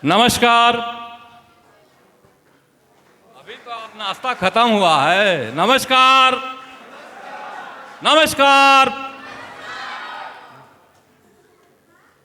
नमस्कार। अभी तो आप नाश्ता खत्म हुआ है। नमस्कार नमस्कार।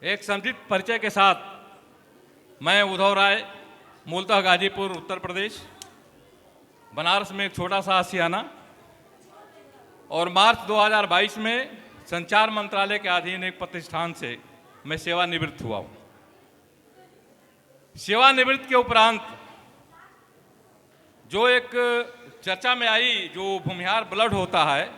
एक संक्षिप्त परिचय के साथ, मैं उद्धव राय, मूलतः गाजीपुर उत्तर प्रदेश, बनारस में एक छोटा सा आशियाना, और मार्च 2022 में संचार मंत्रालय के अधीन एक प्रतिष्ठान से मैं सेवानिवृत्त हुआ हूँ। सेवानिवृत्ति के उपरांत जो एक चर्चा में आई, जो भूमिहार ब्लड होता है,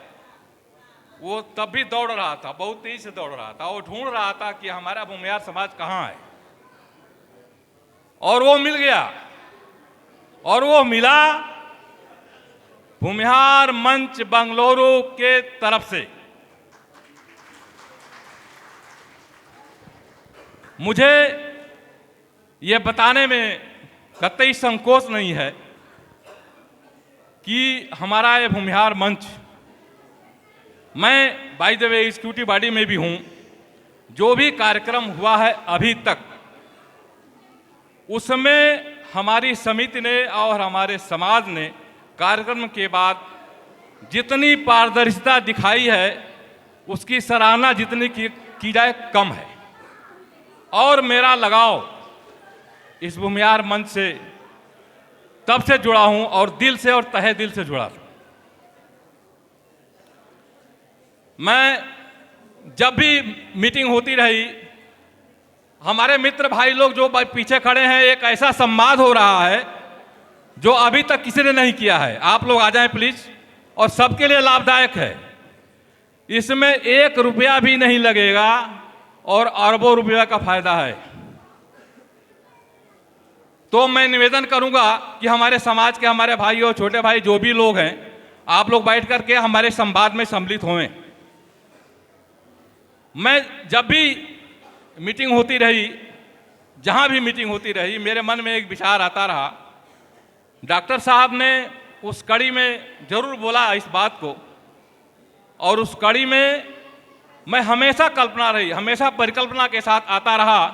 वो तब भी दौड़ रहा था, बहुत तेजी से दौड़ रहा था। वो ढूंढ रहा था कि हमारा भूमिहार समाज कहाँ है, और वो मिल गया। और वो मिला भूमिहार मंच बंगलुरु के तरफ से। मुझे ये बताने में कतई संकोच नहीं है कि हमारा ये भूमिहार मंच, मैं by the way executive body में भी हूँ। जो भी कार्यक्रम हुआ है अभी तक, उसमें हमारी समिति ने और हमारे समाज ने कार्यक्रम के बाद जितनी पारदर्शिता दिखाई है, उसकी सराहना जितनी की जाए कम है। और मेरा लगाव इस भूमिहार मंच से तब से जुड़ा हूं, और दिल से और तहे दिल से जुड़ा हूं। मैं जब भी मीटिंग होती रही, हमारे मित्र भाई लोग जो पीछे खड़े हैं, एक ऐसा संवाद हो रहा है जो अभी तक किसी ने नहीं किया है। आप लोग आ जाएं प्लीज, और सबके लिए लाभदायक है। इसमें 1 रुपया भी नहीं लगेगा और अरबों रुपया का फायदा है। तो मैं निवेदन करूंगा कि हमारे समाज के, हमारे भाई और छोटे भाई जो भी लोग हैं, आप लोग बैठ करके हमारे संवाद में सम्मिलित हों। मैं जब भी मीटिंग होती रही, जहां भी मीटिंग होती रही, मेरे मन में एक विचार आता रहा। डॉक्टर साहब ने उस कड़ी में जरूर बोला इस बात को, और उस कड़ी में मैं हमेशा हमेशा परिकल्पना के साथ आता रहा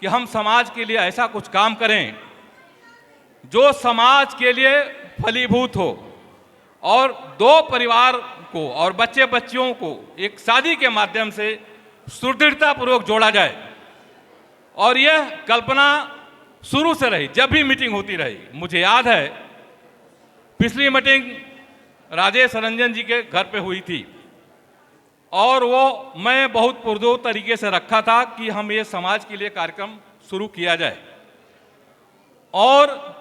कि हम समाज के लिए ऐसा कुछ काम करें जो समाज के लिए फलीभूत हो, और 2 परिवार को और बच्चे बच्चियों को एक शादी के माध्यम से सुदृढ़तापूर्वक जोड़ा जाए। और यह कल्पना शुरू से रही, जब भी मीटिंग होती रही। मुझे याद है पिछली मीटिंग राजेश रंजन जी के घर पे हुई थी, और वो मैं बहुत पुरजोर तरीके से रखा था कि हम ये समाज के लिए कार्यक्रम शुरू किया जाए। और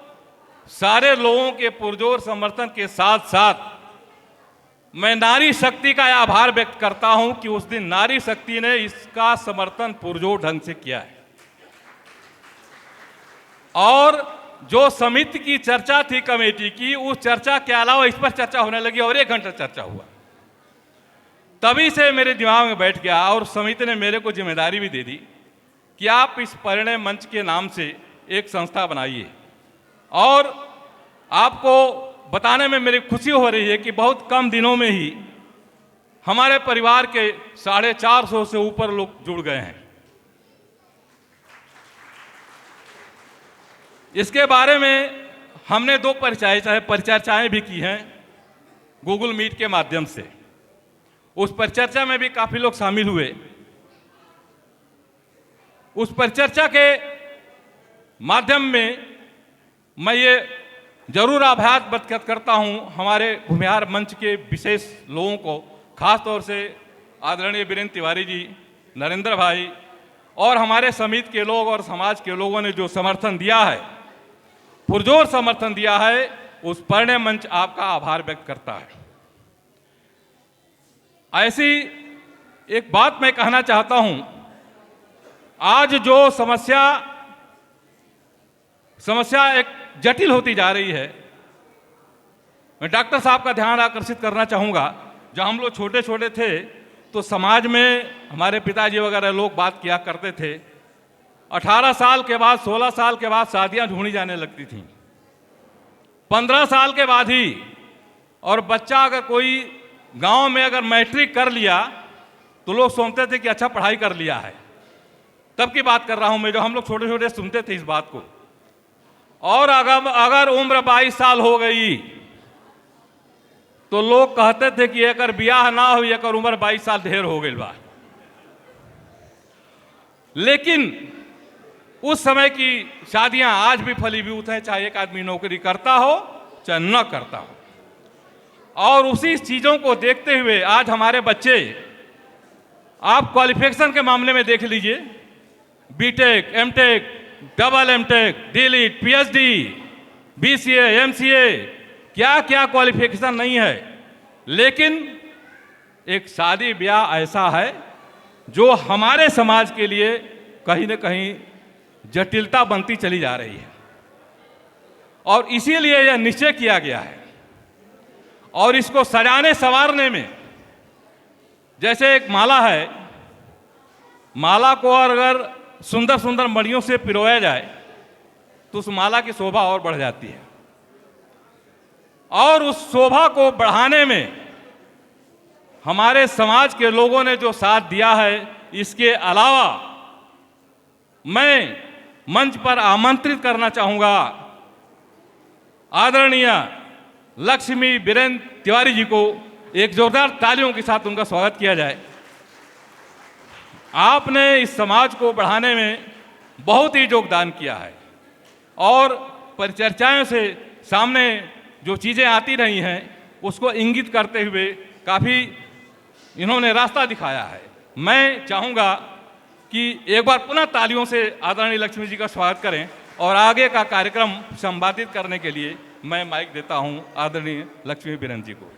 सारे लोगों के पुरजोर समर्थन के साथ साथ मैं नारी शक्ति का आभार व्यक्त करता हूं कि उस दिन नारी शक्ति ने इसका समर्थन पुरजोर ढंग से किया है। और जो समिति की चर्चा थी कमेटी की, उस चर्चा के अलावा इस पर चर्चा होने लगी, और 1 घंटा चर्चा हुआ। तभी से मेरे दिमाग में बैठ गया, और समिति ने मेरे को जिम्मेदारी भी दे दी कि आप इस परिणय मंच के नाम से एक संस्था बनाइए। और आपको बताने में मेरी खुशी हो रही है कि बहुत कम दिनों में ही हमारे परिवार के 450 से ऊपर लोग जुड़ गए हैं। इसके बारे में हमने 2 परिचर्चाएं भी की हैं गूगल मीट के माध्यम से। उस परिचर्चा में भी काफी लोग शामिल हुए। उस परिचर्चा के माध्यम में मैं ये जरूर आभार व्यक्त करता हूं हमारे भूमिहार मंच के विशेष लोगों को, खास तौर से आदरणीय वीरेंद्र तिवारी जी, नरेंद्र भाई, और हमारे समिति के लोग और समाज के लोगों ने जो समर्थन दिया है, पुरजोर समर्थन दिया है, उस परिणय मंच आपका आभार व्यक्त करता है। ऐसी एक बात मैं कहना चाहता हूं, आज जो समस्या एक जटिल होती जा रही है, मैं डॉक्टर साहब का ध्यान आकर्षित करना चाहूँगा। जब हम लोग छोटे छोटे थे तो समाज में हमारे पिताजी वगैरह लोग बात किया करते थे, 18 साल के बाद, 16 साल के बाद शादियाँ ढूंढी जाने लगती थीं, 15 साल के बाद ही। और बच्चा अगर कोई गांव में अगर मैट्रिक कर लिया तो लोग सोचते थे कि अच्छा पढ़ाई कर लिया है। तब की बात कर रहा हूं मैं, जो हम लोग छोटे छोटे सुनते थे इस बात को। और अगर उम्र 22 साल हो गई तो लोग कहते थे कि एकर ब्याह ना हो, एकर उम्र 22 साल ढेर हो गई बा। लेकिन उस समय की शादियां आज भी फलीभूत हैं, चाहे एक आदमी नौकरी करता हो चाहे न करता हो। और उसी चीजों को देखते हुए आज हमारे बच्चे, आप क्वालिफिकेशन के मामले में देख लीजिए, B Tech, M Tech, double M Tech, D Litt, PhD, BCA, MCA, क्या क्या क्वालिफिकेशन नहीं है। लेकिन एक शादी ब्याह ऐसा है जो हमारे समाज के लिए कहीं न कहीं जटिलता बनती चली जा रही है, और इसीलिए यह निश्चय किया गया है। और इसको सजाने संवारने में, जैसे एक माला है, माला को अगर सुंदर सुंदर मणियों से पिरोया जाए तो उस माला की शोभा और बढ़ जाती है। और उस शोभा को बढ़ाने में हमारे समाज के लोगों ने जो साथ दिया है, इसके अलावा मैं मंच पर आमंत्रित करना चाहूंगा आदरणीय लक्ष्मी बीरेंद्र तिवारी जी को। एक जोरदार तालियों के साथ उनका स्वागत किया जाए। आपने इस समाज को बढ़ाने में बहुत ही योगदान किया है, और परिचर्चाओं से सामने जो चीज़ें आती रही हैं उसको इंगित करते हुए काफ़ी इन्होंने रास्ता दिखाया है। मैं चाहूँगा कि एक बार पुनः तालियों से आदरणीय लक्ष्मी जी का स्वागत करें, और आगे का कार्यक्रम संपादित करने के लिए मैं माइक देता हूं आदरणीय लक्ष्मी बीरेंद्र जी को।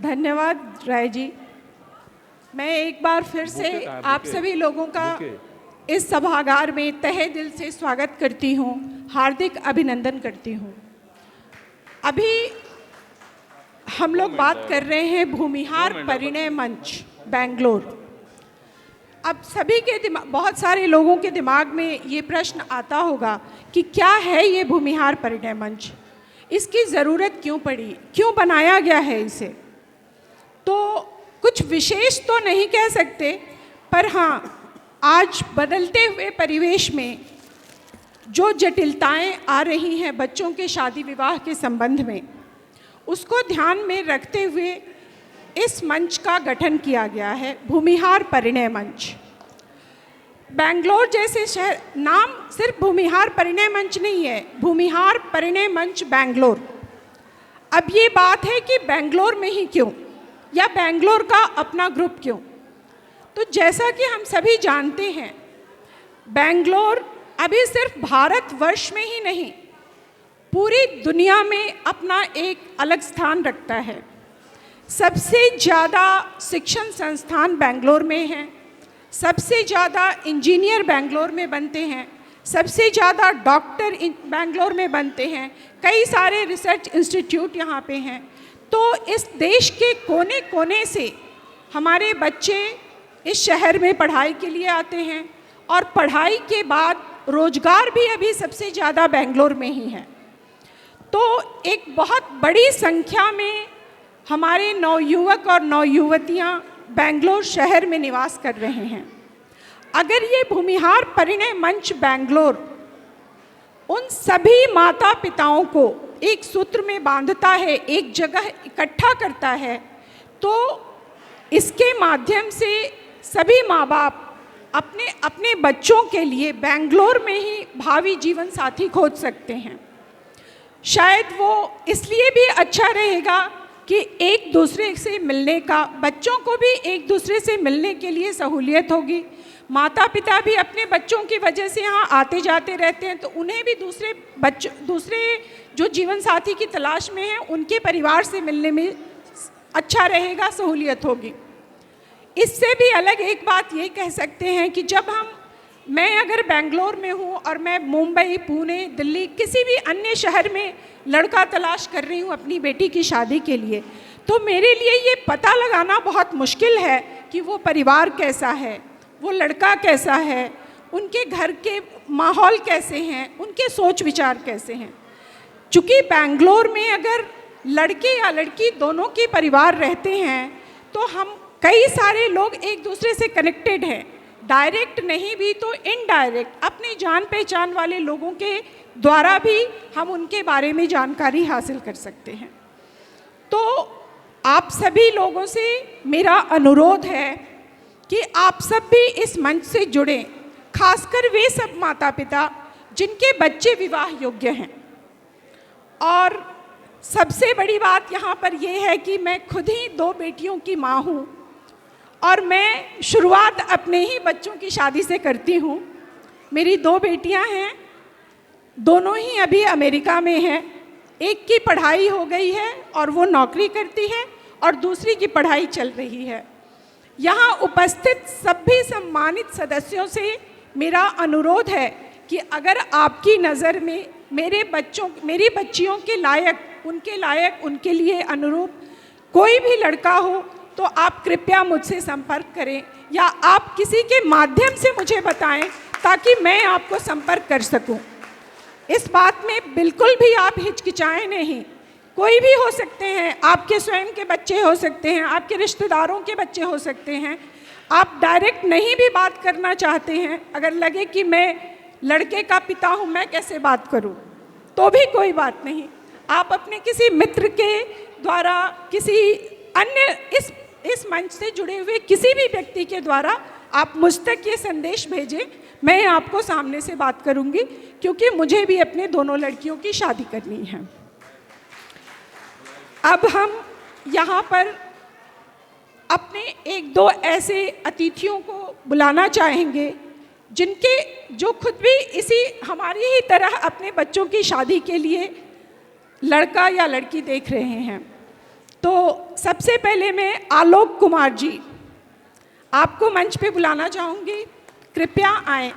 धन्यवाद राय जी। मैं एक बार फिर से आप सभी लोगों का इस सभागार में तहे दिल से स्वागत करती हूं, हार्दिक अभिनंदन करती हूं। अभी हम लोग बात कर रहे हैं भूमिहार परिणय मंच बेंगलोर। अब सभी के दिमाग, बहुत सारे लोगों के दिमाग में ये प्रश्न आता होगा कि क्या है ये भूमिहार परिणय मंच, इसकी ज़रूरत क्यों पड़ी, क्यों बनाया गया है इसे। तो कुछ विशेष तो नहीं कह सकते, पर हाँ, आज बदलते हुए परिवेश में जो जटिलताएं आ रही हैं बच्चों के शादी विवाह के संबंध में, उसको ध्यान में रखते हुए इस मंच का गठन किया गया है, भूमिहार परिणय मंच। बेंगलोर जैसे शहर, नाम सिर्फ भूमिहार परिणय मंच नहीं है, भूमिहार परिणय मंच बेंगलोर। अब ये बात है कि बेंगलोर में ही क्यों, या बेंगलोर का अपना ग्रुप क्यों। तो जैसा कि हम सभी जानते हैं, बेंगलोर अभी सिर्फ भारतवर्ष में ही नहीं, पूरी दुनिया में अपना एक अलग स्थान रखता है। सबसे ज़्यादा शिक्षण संस्थान बेंगलोर में हैं, सबसे ज़्यादा इंजीनियर बेंगलोर में बनते हैं, सबसे ज़्यादा डॉक्टर बेंगलोर में बनते हैं, कई सारे रिसर्च इंस्टीट्यूट यहाँ पे हैं। तो इस देश के कोने कोने से हमारे बच्चे इस शहर में पढ़ाई के लिए आते हैं, और पढ़ाई के बाद रोजगार भी अभी सबसे ज़्यादा बेंगलोर में ही है। तो एक बहुत बड़ी संख्या में हमारे नवयुवक और नवयुवतियाँ बेंगलोर शहर में निवास कर रहे हैं। अगर ये भूमिहार परिणय मंच बेंगलोर उन सभी माता पिताओं को एक सूत्र में बांधता है, एक जगह इकट्ठा करता है, तो इसके माध्यम से सभी माँ बाप अपने अपने बच्चों के लिए बेंगलोर में ही भावी जीवन साथी खोज सकते हैं। शायद वो इसलिए भी अच्छा रहेगा कि एक दूसरे से मिलने का, बच्चों को भी एक दूसरे से मिलने के लिए सहूलियत होगी। माता पिता भी अपने बच्चों की वजह से यहाँ आते जाते रहते हैं, तो उन्हें भी दूसरे जो जीवन साथी की तलाश में हैं उनके परिवार से मिलने में अच्छा रहेगा, सहूलियत होगी। इससे भी अलग एक बात ये कह सकते हैं कि जब मैं अगर बेंगलोर में हूँ और मैं मुंबई, पुणे, दिल्ली, किसी भी अन्य शहर में लड़का तलाश कर रही हूँ अपनी बेटी की शादी के लिए, तो मेरे लिए ये पता लगाना बहुत मुश्किल है कि वो परिवार कैसा है, वो लड़का कैसा है, उनके घर के माहौल कैसे हैं, उनके सोच विचार कैसे हैं। चूँकि बेंगलोर में अगर लड़के या लड़की दोनों के परिवार रहते हैं, तो हम कई सारे लोग एक दूसरे से कनेक्टेड हैं, डायरेक्ट नहीं भी तो इनडायरेक्ट, अपनी जान पहचान वाले लोगों के द्वारा भी हम उनके बारे में जानकारी हासिल कर सकते हैं। तो आप सभी लोगों से मेरा अनुरोध है कि आप सब भी इस मंच से जुड़ें, खासकर वे सब माता पिता जिनके बच्चे विवाह योग्य हैं। और सबसे बड़ी बात यहाँ पर यह है कि मैं खुद ही 2 बेटियों की माँ हूँ और मैं शुरुआत अपने ही बच्चों की शादी से करती हूँ। मेरी 2 बेटियाँ हैं, दोनों ही अभी अमेरिका में हैं। एक की पढ़ाई हो गई है और वो नौकरी करती है और दूसरी की पढ़ाई चल रही है। यहाँ उपस्थित सभी सम्मानित सदस्यों से मेरा अनुरोध है कि अगर आपकी नज़र में मेरी बच्चियों के लायक, उनके लिए अनुरूप कोई भी लड़का हो तो आप कृपया मुझसे संपर्क करें या आप किसी के माध्यम से मुझे बताएं ताकि मैं आपको संपर्क कर सकूं। इस बात में बिल्कुल भी आप हिचकिचाएं नहीं। कोई भी हो सकते हैं, आपके स्वयं के बच्चे हो सकते हैं, आपके रिश्तेदारों के बच्चे हो सकते हैं। आप डायरेक्ट नहीं भी बात करना चाहते हैं, अगर लगे कि मैं लड़के का पिता हूँ, मैं कैसे बात करूँ, तो भी कोई बात नहीं। आप अपने किसी मित्र के द्वारा, किसी अन्य इस मंच से जुड़े हुए किसी भी व्यक्ति के द्वारा आप मुझ तक ये संदेश भेजें, मैं आपको सामने से बात करूंगी, क्योंकि मुझे भी अपने दोनों लड़कियों की शादी करनी है। अब हम यहाँ पर अपने 1-2 ऐसे अतिथियों को बुलाना चाहेंगे जो खुद भी इसी हमारी ही तरह अपने बच्चों की शादी के लिए लड़का या लड़की देख रहे हैं। तो सबसे पहले मैं आलोक कुमार जी आपको मंच पे बुलाना चाहूँगी, कृपया आएं।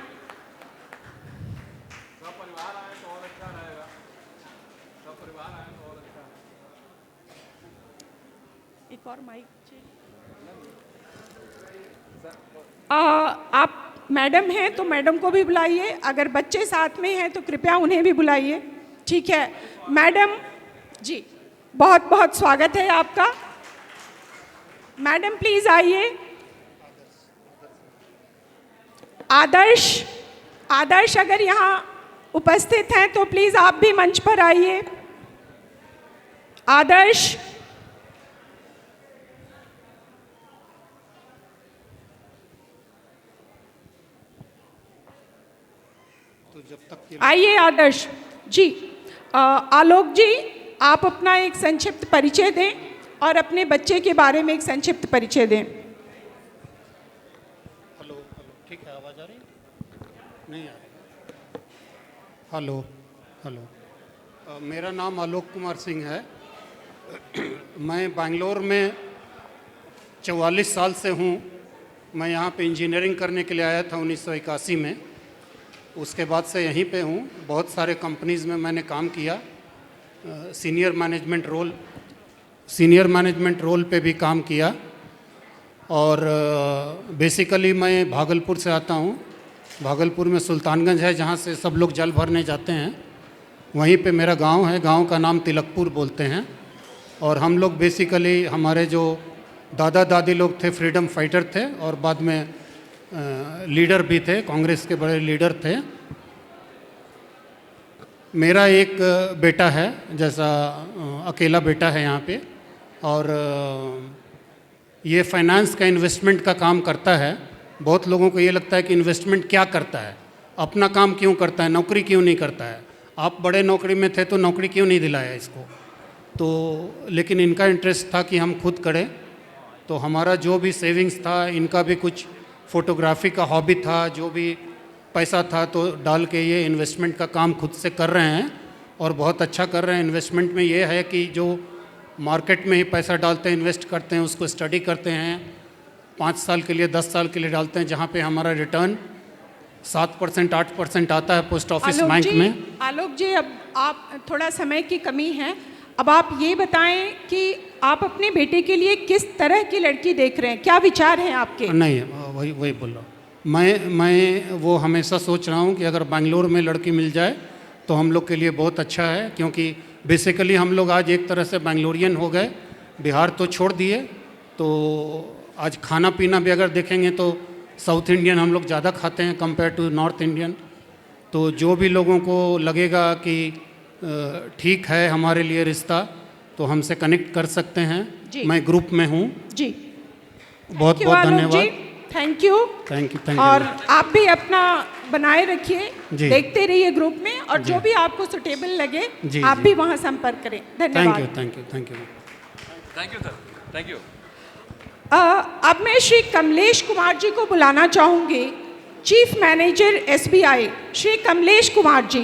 एक और माइक आप मैडम हैं तो मैडम को भी बुलाइए, अगर बच्चे साथ में हैं तो कृपया उन्हें भी बुलाइए। ठीक है मैडम जी, बहुत बहुत स्वागत है आपका। मैडम प्लीज आइए। आदर्श अगर यहाँ उपस्थित हैं तो प्लीज आप भी मंच पर आइए। आदर्श, तो जब तक आइए आदर्श जी। आलोक जी, आप अपना एक संक्षिप्त परिचय दें और अपने बच्चे के बारे में एक संक्षिप्त परिचय दें। हेलो, ठीक है, आवाज़ आ रही है? नहीं आ रही। हेलो, मेरा नाम आलोक कुमार सिंह है। मैं बैंगलोर में 44 साल से हूँ। मैं यहाँ पे इंजीनियरिंग करने के लिए आया था 1981 में। उसके बाद से यहीं पे हूँ। बहुत सारे कंपनीज़ में मैंने काम किया, सीनियर मैनेजमेंट रोल पे भी काम किया। और बेसिकली मैं भागलपुर से आता हूँ। भागलपुर में सुल्तानगंज है, जहाँ से सब लोग जल भरने जाते हैं, वहीं पे मेरा गांव है। गांव का नाम तिलकपुर बोलते हैं। और हम लोग बेसिकली, हमारे जो दादा दादी लोग थे फ्रीडम फाइटर थे और बाद में लीडर भी थे, कांग्रेस के बड़े लीडर थे। मेरा एक बेटा है, जैसा अकेला बेटा है यहाँ पे। और ये फाइनेंस का, इन्वेस्टमेंट का काम करता है। बहुत लोगों को ये लगता है कि इन्वेस्टमेंट क्या करता है, अपना काम क्यों करता है, नौकरी क्यों नहीं करता है। आप बड़े नौकरी में थे तो नौकरी क्यों नहीं दिलाया इसको। तो लेकिन इनका इंटरेस्ट था कि हम खुद करें। तो हमारा जो भी सेविंग्स था, इनका भी कुछ फोटोग्राफी का हॉबी था, जो भी पैसा था तो डाल के ये इन्वेस्टमेंट का काम खुद से कर रहे हैं और बहुत अच्छा कर रहे हैं। इन्वेस्टमेंट में ये है कि जो मार्केट में ही पैसा डालते हैं, इन्वेस्ट करते हैं, उसको स्टडी करते हैं, 5 साल के लिए 10 साल के लिए डालते हैं, जहाँ पे हमारा रिटर्न 7% 8% आता है पोस्ट ऑफिस बैंक में। आलोक जी, अब आप थोड़ा समय की कमी है, अब आप ये बताएं कि आप अपने बेटे के लिए किस तरह की लड़की देख रहे हैं, क्या विचार हैं आपके? नहीं, वही बोल रहा हूँ मैं वो हमेशा सोच रहा हूँ कि अगर बेंगलोर में लड़की मिल जाए तो हम लोग के लिए बहुत अच्छा है। क्योंकि बेसिकली हम लोग आज एक तरह से बेंगलोरियन हो गए, बिहार तो छोड़ दिए। तो आज खाना पीना भी अगर देखेंगे तो साउथ इंडियन हम लोग ज़्यादा खाते हैं कंपेयर टू नॉर्थ इंडियन। तो जो भी लोगों को लगेगा कि ठीक है हमारे लिए रिश्ता, तो हमसे कनेक्ट कर सकते हैं। जी। मैं ग्रुप में हूँ। जी, बहुत बहुत धन्यवाद। Thank you. Thank you. और आप भी अपना बनाए रखिए, जी। देखते रहिए ग्रुप में, और जो भी आपको सुटेबल लगे जी, आप जी। भी वहाँ संपर्क करें। धन्यवाद। Thank you. Thank you sir, thank you. अब मैं श्री कमलेश कुमार जी को बुलाना चाहूँगी, chief manager SBI, Shri Kamlesh Kumar जी।